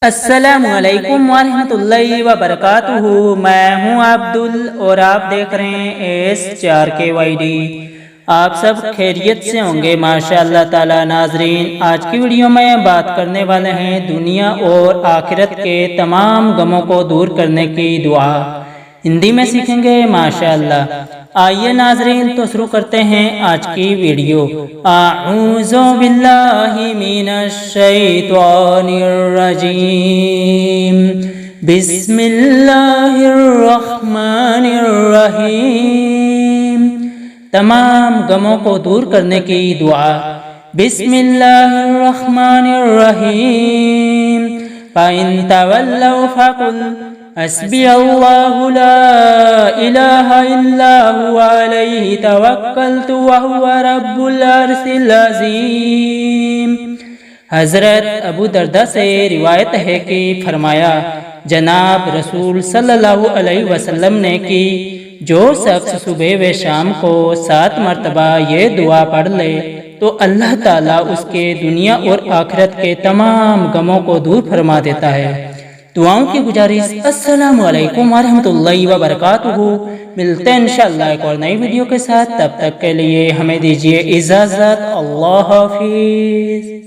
السلام علیکم ورحمۃ اللہ وبرکاتہ۔ میں ہوں عبدل اور آپ دیکھ رہے ہیں A.S.4kyd۔ آپ سب خیریت سے ہوں گے ماشاءاللہ تعالی۔ ناظرین، آج کی ویڈیو میں بات کرنے والے ہیں دنیا اور آخرت کے تمام غموں کو دور کرنے کی دعا۔ ہندی میں سیکھیں گے ماشاءاللہ۔ آئیے ناظرین تو شروع کرتے ہیں آج کی ویڈیو۔ اعوذ باللہ من الشیطان الرجیم، بسم اللہ الرحمن الرحیم۔ تمام غموں کو دور کرنے کی دعا۔ بسم اللہ الرحمن الرحیم۔ فَإِن تَوَلَّوْا فَقُلْ حسبی اللہ لا الہ الا هو علیہ توکلت وہو رب العرش العظیم۔ حضرت ابو دردہ سے روایت ہے کہ فرمایا، جناب رسول صلی اللہ علیہ وسلم نے کہ جو شخص صبح و شام کو 7 مرتبہ یہ دعا پڑھ لے تو اللہ تعالیٰ اس کے دنیا اور آخرت کے تمام غموں کو دور فرما دیتا ہے۔ دعاؤں کی گزارش۔ السلام علیکم ورحمۃ اللہ وبرکاتہ۔ ملتے ہیں انشاءاللہ ایک اور نئی ویڈیو کے ساتھ، تب تک کے لیے ہمیں دیجیے اجازت۔ اللہ حافظ۔